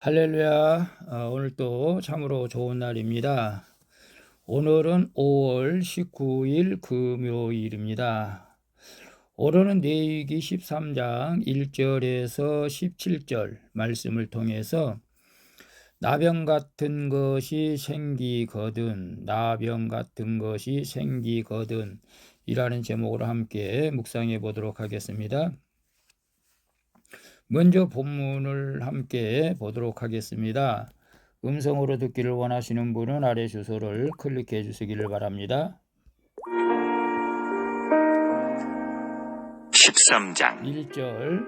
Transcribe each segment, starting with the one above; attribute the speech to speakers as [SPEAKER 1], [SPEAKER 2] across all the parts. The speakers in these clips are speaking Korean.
[SPEAKER 1] 할렐루야. 오늘 또 참으로 좋은 날입니다. 오늘은 5월 19일 금요일입니다. 오늘은 레위기 13장 1절에서 17절 말씀을 통해서 나병 같은 것이 생기거든, 나병 같은 것이 생기거든 이라는 제목으로 함께 묵상해 보도록 하겠습니다. 먼저 본문을 함께 보도록 하겠습니다. 음성으로 듣기를 원하시는 분은 아래 주소를 클릭해 주시기를 바랍니다.
[SPEAKER 2] 13장
[SPEAKER 1] 1절,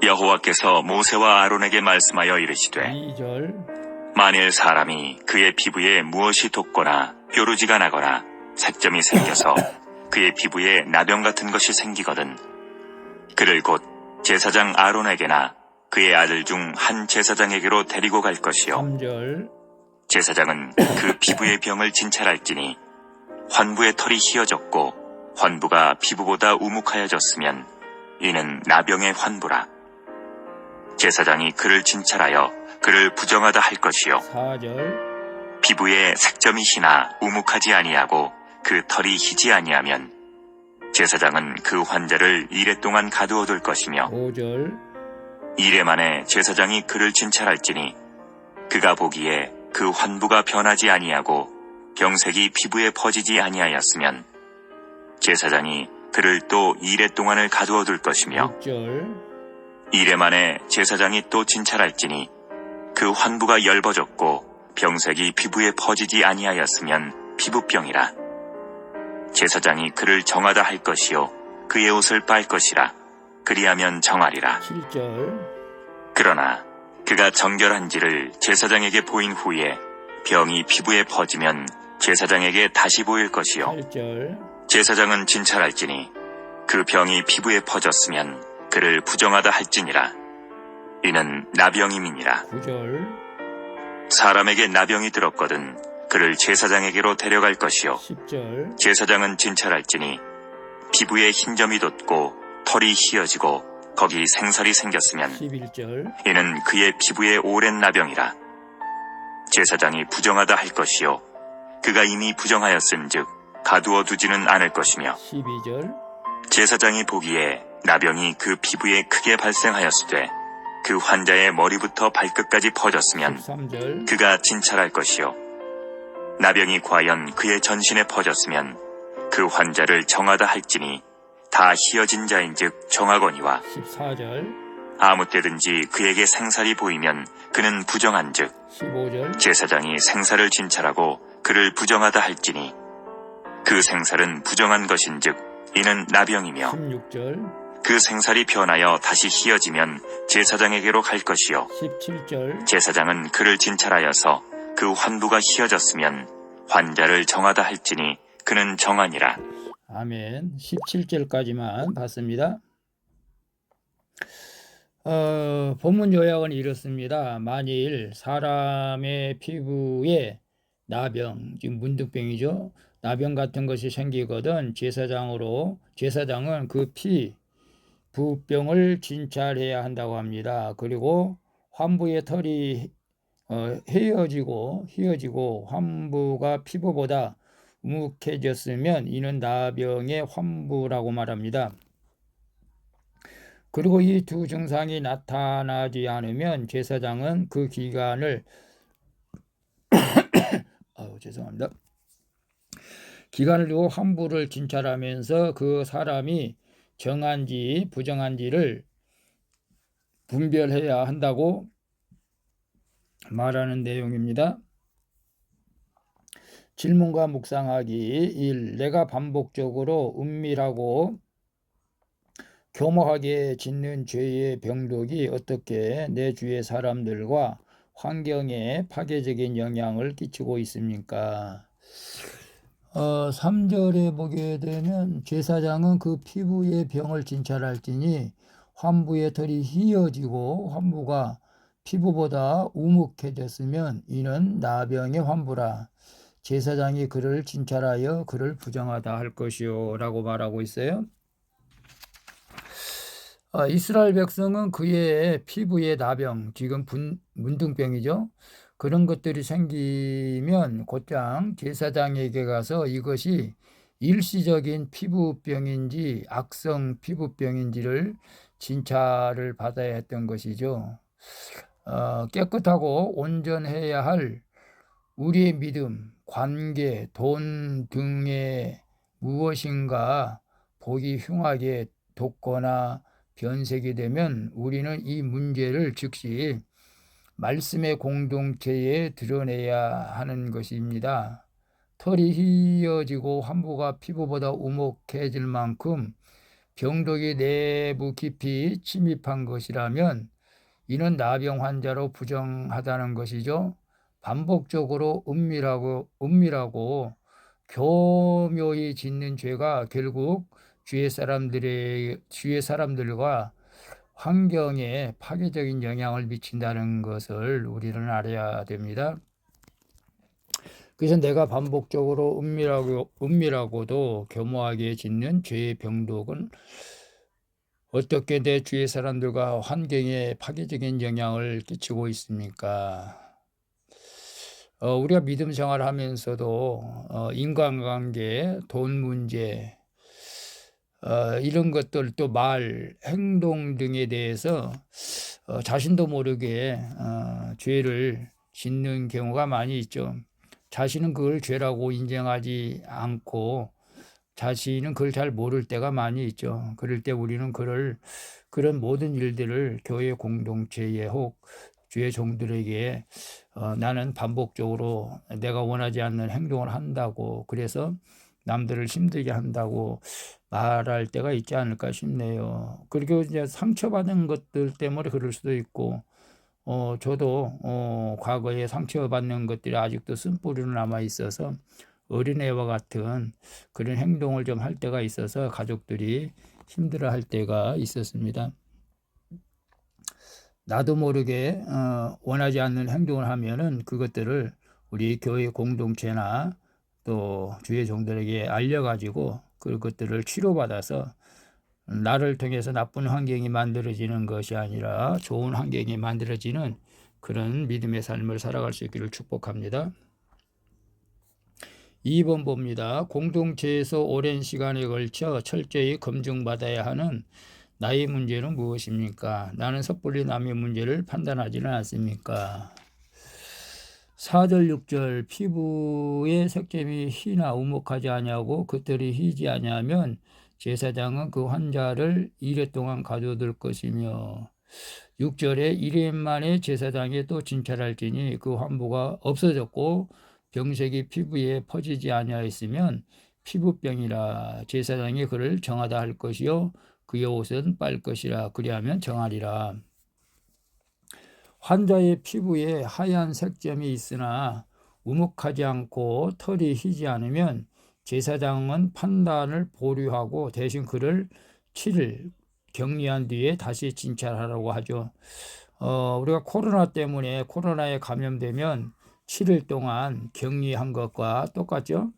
[SPEAKER 2] 여호와께서 모세와 아론에게 말씀하여 이르시되
[SPEAKER 1] 2절,
[SPEAKER 2] 만일 사람이 그의 피부에 무엇이 돋거나 뾰루지가 나거나 색점이 생겨서 그의 피부에 나병 같은 것이 생기거든 그를 곧 제사장 아론에게나 그의 아들 중 한 제사장에게로 데리고 갈 것이요
[SPEAKER 1] 3절,
[SPEAKER 2] 제사장은 그 피부의 병을 진찰할지니 환부의 털이 휘어졌고 환부가 피부보다 우묵하여졌으면 이는 나병의 환부라. 제사장이 그를 진찰하여 그를 부정하다 할 것이요
[SPEAKER 1] 4절,
[SPEAKER 2] 피부에 색점이 희나 우묵하지 아니하고 그 털이 희지 아니하면 제사장은 그 환자를 이레 동안 가두어 둘 것이며
[SPEAKER 1] 5절,
[SPEAKER 2] 이레 만에 제사장이 그를 진찰할지니 그가 보기에 그 환부가 변하지 아니하고 병색이 피부에 퍼지지 아니하였으면 제사장이 그를 또 이레 동안을 가두어 둘 것이며
[SPEAKER 1] 6절,
[SPEAKER 2] 이레 만에 제사장이 또 진찰할지니 그 환부가 엷어졌고 병색이 피부에 퍼지지 아니하였으면 피부병이라. 제사장이 그를 정하다 할 것이요 그의 옷을 빨 것이라. 그리하면 정하리라.
[SPEAKER 1] 7절,
[SPEAKER 2] 그러나 그가 정결한지를 제사장에게 보인 후에 병이 피부에 퍼지면 제사장에게 다시 보일 것이요
[SPEAKER 1] 8절,
[SPEAKER 2] 제사장은 진찰할지니 그 병이 피부에 퍼졌으면 그를 부정하다 할지니라. 이는 나병임이니라.
[SPEAKER 1] 9절,
[SPEAKER 2] 사람에게 나병이 들었거든 그를 제사장에게로 데려갈 것이요
[SPEAKER 1] 10절,
[SPEAKER 2] 제사장은 진찰할지니 피부에 흰 점이 돋고 털이 휘어지고 거기 생살이 생겼으면
[SPEAKER 1] 11절,
[SPEAKER 2] 이는 그의 피부에 오랜 나병이라. 제사장이 부정하다 할 것이요 그가 이미 부정하였은즉 가두어 두지는 않을 것이며
[SPEAKER 1] 12절,
[SPEAKER 2] 제사장이 보기에 나병이 그 피부에 크게 발생하였으되 그 환자의 머리부터 발끝까지 퍼졌으면
[SPEAKER 1] 13절,
[SPEAKER 2] 그가 진찰할 것이요 나병이 과연 그의 전신에 퍼졌으면 그 환자를 정하다 할지니 다 희어진 자인즉 정하거니와
[SPEAKER 1] 14절,
[SPEAKER 2] 아무 때든지 그에게 생살이 보이면 그는 부정한즉
[SPEAKER 1] 15절,
[SPEAKER 2] 제사장이 생살을 진찰하고 그를 부정하다 할지니 그 생살은 부정한 것인즉 이는 나병이며
[SPEAKER 1] 16절,
[SPEAKER 2] 그 생살이 변하여 다시 희어지면 제사장에게로 갈 것이요
[SPEAKER 1] 17절,
[SPEAKER 2] 제사장은 그를 진찰하여서 그 환부가 희어졌으면 환자를 정하다 할지니 그는 정하니라.
[SPEAKER 1] 아멘. 17절까지만 봤습니다. 본문 요약은 이렇습니다. 만일 사람의 피부에 나병, 지금 문득병이죠. 나병 같은 것이 생기거든 제사장은 그 부병을 진찰해야 한다고 합니다. 그리고 환부의 털이 휘어지고 환부가 피부보다 우묵해졌으면 이는 나병의 환부라고 말합니다. 그리고 이 두 증상이 나타나지 않으면 제사장은 그 기간을 죄송합니다. 기간을 두고 환부를 진찰하면서 그 사람이 정한지 부정한지를 분별해야 한다고 말하는 내용입니다. 질문과 묵상하기 1. 내가 반복적으로 은밀하고 교모하게 짓는 죄의 병독이 어떻게 내 주위의 사람들과 환경에 파괴적인 영향을 끼치고 있습니까? 3절에 보게 되면 제사장은 그 피부의 병을 진찰할지니 환부의 털이 휘어지고 환부가 피부보다 우묵해졌으면 이는 나병의 환부라. 제사장이 그를 진찰하여 그를 부정하다 할 것이요 라고 말하고 있어요. 이스라엘 백성은 그의 피부에 나병, 지금 문둥병이죠. 그런 것들이 생기면 곧장 제사장에게 가서 이것이 일시적인 피부병인지 악성 피부병인지를 진찰을 받아야 했던 것이죠. 깨끗하고 온전해야 할 우리의 믿음, 관계, 돈 등의 무엇인가 보기 흉하게 돋거나 변색이 되면 우리는 이 문제를 즉시 말씀의 공동체에 드러내야 하는 것입니다. 털이 휘어지고 환부가 피부보다 우목해질 만큼 병독이 내부 깊이 침입한 것이라면 이는 나병 환자로 부정하다는 것이죠. 반복적으로 은밀하고 교묘히 짓는 죄가 결국 주의 사람들과 환경에 파괴적인 영향을 미친다는 것을 우리는 알아야 됩니다. 그래서 내가 반복적으로 은밀하고도 교묘하게 짓는 죄의 병독은 어떻게 내 주위의 사람들과 환경에 파괴적인 영향을 끼치고 있습니까? 우리가 믿음 생활하면서도 인간관계, 돈 문제, 이런 것들 또 말, 행동 등에 대해서 자신도 모르게 죄를 짓는 경우가 많이 있죠. 자신은 그걸 죄라고 인정하지 않고 자신은 그걸 잘 모를 때가 많이 있죠. 그럴 때 우리는 그런 모든 일들을 교회 공동체에 혹 주의 종들에게 나는 반복적으로 내가 원하지 않는 행동을 한다고, 그래서 남들을 힘들게 한다고 말할 때가 있지 않을까 싶네요. 그리고 이제 상처받은 것들 때문에 그럴 수도 있고, 저도 과거에 상처받는 것들이 아직도 쓴뿌리로 남아 있어서 어린애와 같은 그런 행동을 좀 할 때가 있어서 가족들이 힘들어할 때가 있었습니다. 나도 모르게 원하지 않는 행동을 하면은 그것들을 우리 교회 공동체나 또 주의 종들에게 알려가지고 그것들을 치료받아서 나를 통해서 나쁜 환경이 만들어지는 것이 아니라 좋은 환경이 만들어지는 그런 믿음의 삶을 살아갈 수 있기를 축복합니다. 2번 봅니다. 공동체에서 오랜 시간에 걸쳐 철저히 검증받아야 하는 나의 문제는 무엇입니까? 나는 섣불리 남의 문제를 판단하지는 않습니까? 4절 6절 피부의 색점이 희나 우목하지 아니하고 겉털이 희지 아니하면 제사장은 그 환자를 이래 동안 가둬둘 것이며 6절에 1일 만에 제사장이 또 진찰할지니 그 환부가 없어졌고 병색이 피부에 퍼지지 아니하였으면 피부병이라 제사장이 그를 정하다 할 것이요 그의 옷은 빨 것이라 그리하면 정하리라. 환자의 피부에 하얀 색점이 있으나 우묵하지 않고 털이 희지 않으면 제사장은 판단을 보류하고 대신 그를 7일 격리한 뒤에 다시 진찰하라고 하죠. 우리가 코로나에 감염되면 7일 동안 격리한 것과 똑같죠.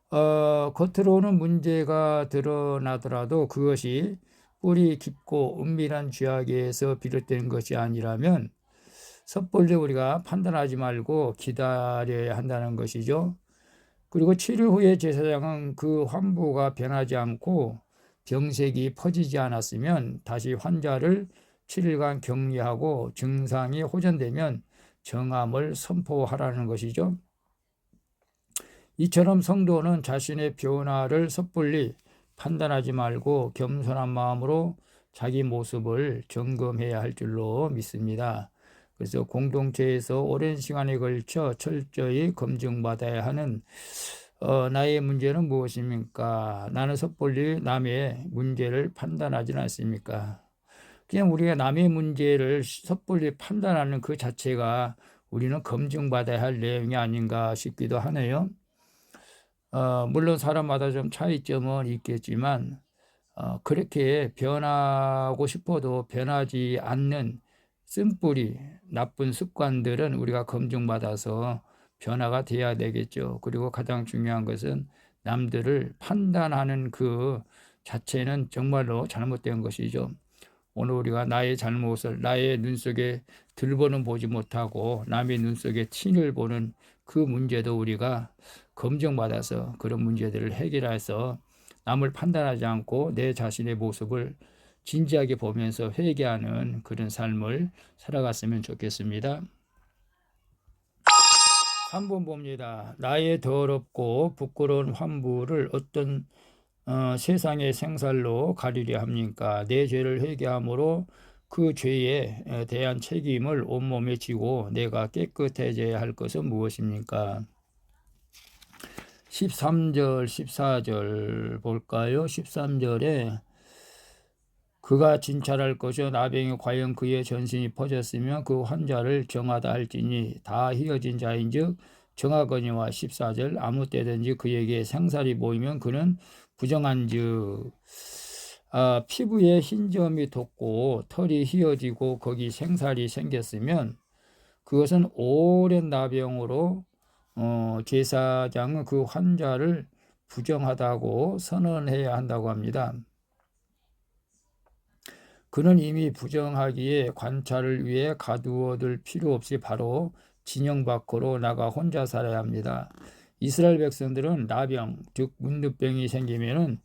[SPEAKER 1] 겉으로는 문제가 드러나더라도 그것이 뿌리 깊고 은밀한 죄악에서 비롯된 것이 아니라면 섣불리 우리가 판단하지 말고 기다려야 한다는 것이죠. 그리고 7일 후에 제사장은 그 환부가 변하지 않고 병색이 퍼지지 않았으면 다시 환자를 7일간 격리하고 증상이 호전되면 정함을 선포하라는 것이죠. 이처럼 성도는 자신의 변화를 섣불리 판단하지 말고 겸손한 마음으로 자기 모습을 점검해야 할 줄로 믿습니다. 그래서 공동체에서 오랜 시간에 걸쳐 철저히 검증받아야 하는 나의 문제는 무엇입니까? 나는 섣불리 남의 문제를 판단하지는 않습니까? 그냥 우리가 남의 문제를 섣불리 판단하는 그 자체가 우리는 검증받아야 할 내용이 아닌가 싶기도 하네요. 물론 사람마다 좀 차이점은 있겠지만 그렇게 변하고 싶어도 변하지 않는 쓴뿌리 나쁜 습관들은 우리가 검증받아서 변화가 돼야 되겠죠. 그리고 가장 중요한 것은 남들을 판단하는 그 자체는 정말로 잘못된 것이죠. 오늘 우리가 나의 잘못을 나의 눈 속에 들보는 보지 못하고 남의 눈 속에 tin을 보는 그 문제도 우리가 검증받아서 그런 문제들을 해결해서 남을 판단하지 않고 내 자신의 모습을 진지하게 보면서 회개하는 그런 삶을 살아갔으면 좋겠습니다. 3번 봅니다. 나의 더럽고 부끄러운 환부를 어떤 세상의 생살로 가리려 합니까? 내 죄를 회개함으로 그 죄에 대한 책임을 온몸에 지고 내가 깨끗해져야 할 것은 무엇입니까? 13절, 14절 볼까요? 13절에 그가 진찰할 것이요 나병이 과연 그의 전신이 퍼졌으면 그 환자를 정하다 할지니 다 희어진 자인즉 정하거니와 14절 아무 때든지 그에게 생살이 보이면 그는 부정한즉 피부에 흰 점이 돋고 털이 희어지고 거기 생살이 생겼으면 그것은 오랜 나병으로 제사장은 그 환자를 부정하다고 선언해야 한다고 합니다. 그는 이미 부정하기에 관찰을 위해 가두어둘 필요 없이 바로 진영 밖으로 나가 혼자 살아야 합니다. 이스라엘 백성들은 나병, 즉 문둥병이 생기면은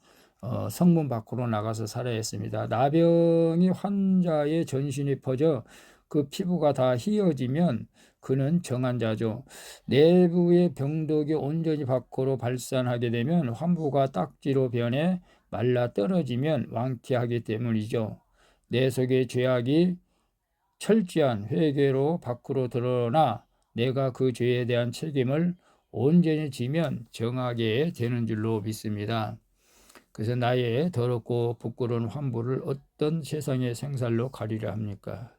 [SPEAKER 1] 성문 밖으로 나가서 살아야 했습니다. 나병이 환자의 전신이 퍼져 그 피부가 다 휘어지면 그는 정한 자죠. 내부의 병독이 온전히 밖으로 발산하게 되면 환부가 딱지로 변해 말라 떨어지면 완쾌하기 때문이죠. 내 속의 죄악이 철저한 회개로 밖으로 드러나 내가 그 죄에 대한 책임을 온전히 지면 정하게 되는 줄로 믿습니다. 그래서 나의 더럽고 부끄러운 환부를 어떤 세상의 생살로 가리려 합니까?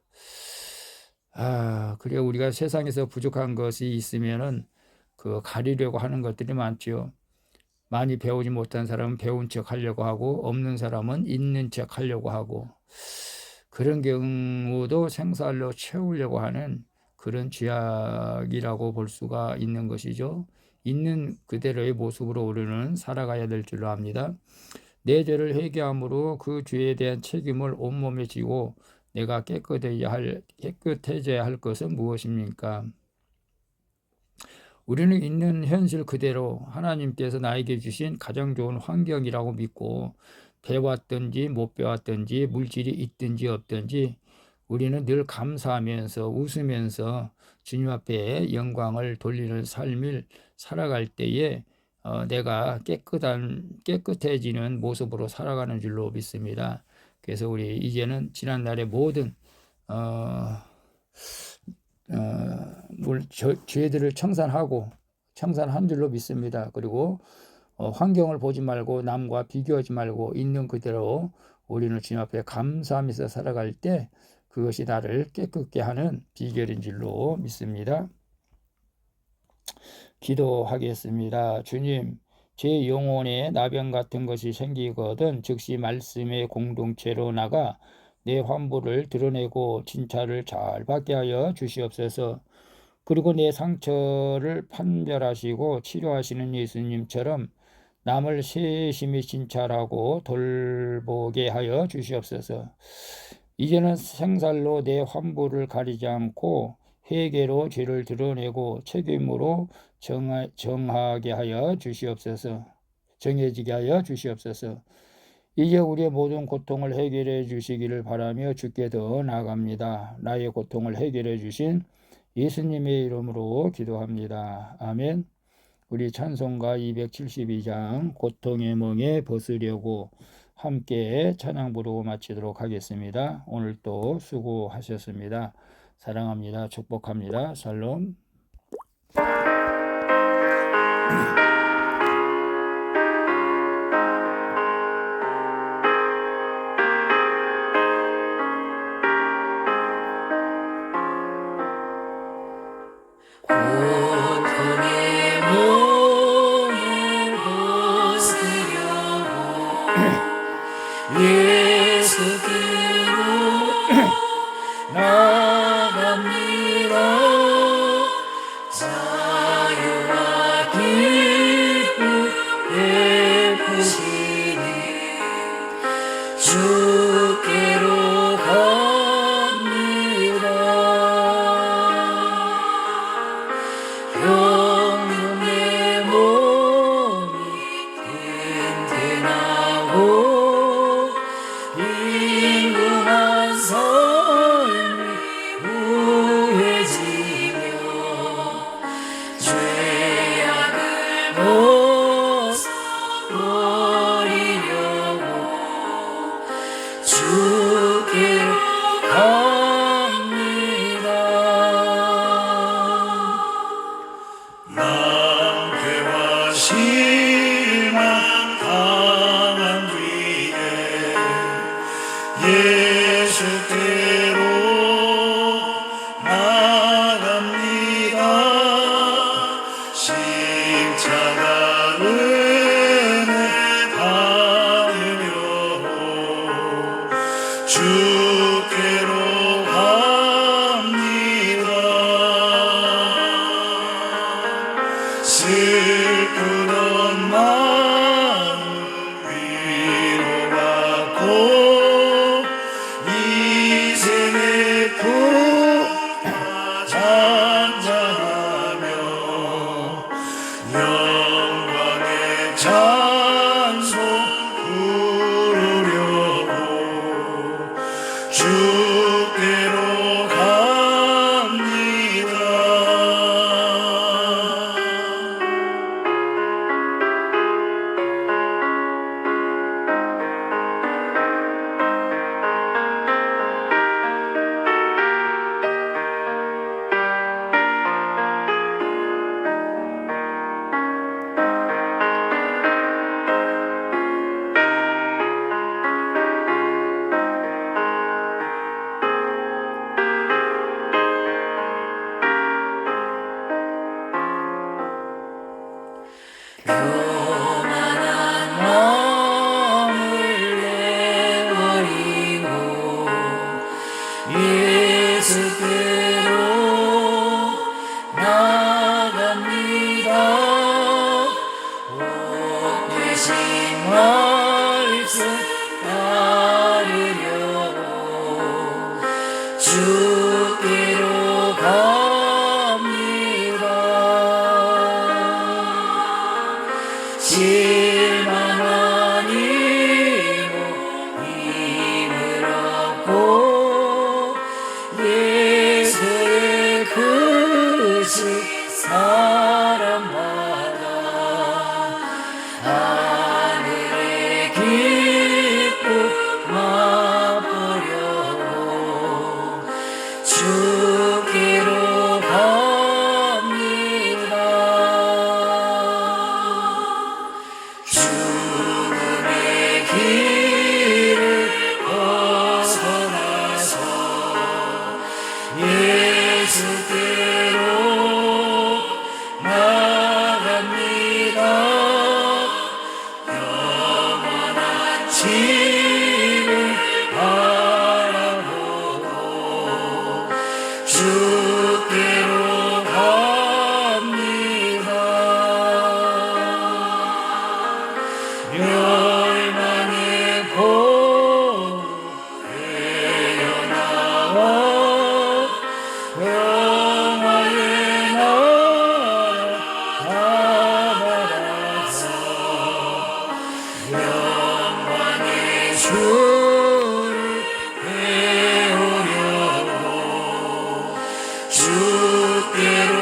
[SPEAKER 1] 그래 우리가 세상에서 부족한 것이 있으면은 그 가리려고 하는 것들이 많죠. 많이 배우지 못한 사람은 배운 척 하려고 하고 없는 사람은 있는 척 하려고 하고 그런 경우도 생살로 채우려고 하는 그런 죄악이라고 볼 수가 있는 것이죠. 있는 그대로의 모습으로 우리는 살아가야 될 줄로 압니다. 내 죄를 회개함으로 그 죄에 대한 책임을 온몸에 지고 내가 깨끗해져야 할 것은 무엇입니까? 우리는 있는 현실 그대로 하나님께서 나에게 주신 가장 좋은 환경이라고 믿고 배웠든지 못 배웠든지 물질이 있든지 없든지 우리는 늘 감사하면서 웃으면서 주님 앞에 영광을 돌리는 삶을 살아갈 때에 내가 깨끗해지는 모습으로 살아가는 줄로 믿습니다. 그래서 우리 이제는 지난날의 모든 죄들을 청산한 줄로 믿습니다. 그리고 환경을 보지 말고 남과 비교하지 말고 있는 그대로 우리는 주님 앞에 감사하면서 살아갈 때 그것이 나를 깨끗게 하는 비결인 줄로 믿습니다. 기도하겠습니다. 주님, 제 영혼에 나병 같은 것이 생기거든 즉시 말씀의 공동체로 나가 내 환부를 드러내고 진찰을 잘 받게 하여 주시옵소서. 그리고 내 상처를 판별하시고 치료하시는 예수님처럼 남을 세심히 진찰하고 돌보게 하여 주시옵소서. 이제는 생살로 내 환부를 가리지 않고 회개로 죄를 드러내고 책임으로 정하게 하여 주시옵소서. 정해지게 하여 주시옵소서. 이제 우리의 모든 고통을 해결해 주시기를 바라며 주께 더 나아갑니다. 나의 고통을 해결해 주신 예수님의 이름으로 기도합니다. 아멘. 우리 찬송가 272장 고통의 멍에 벗으려고 함께 찬양 부르고 마치도록 하겠습니다. 오늘 또 수고하셨습니다. 사랑합니다. 축복합니다. 샬롬.
[SPEAKER 3] 고통의 몸을 벗으려고 예수께로 나갑니다. 자유와 기쁨 베푸시니 주께로 예수께로 나갑니다. 영원한 집을 바라보고 주께로 갑니다. 멸망의 보배에 나와 평화의 나라 받아서 영광의 주를 배우려고 주께로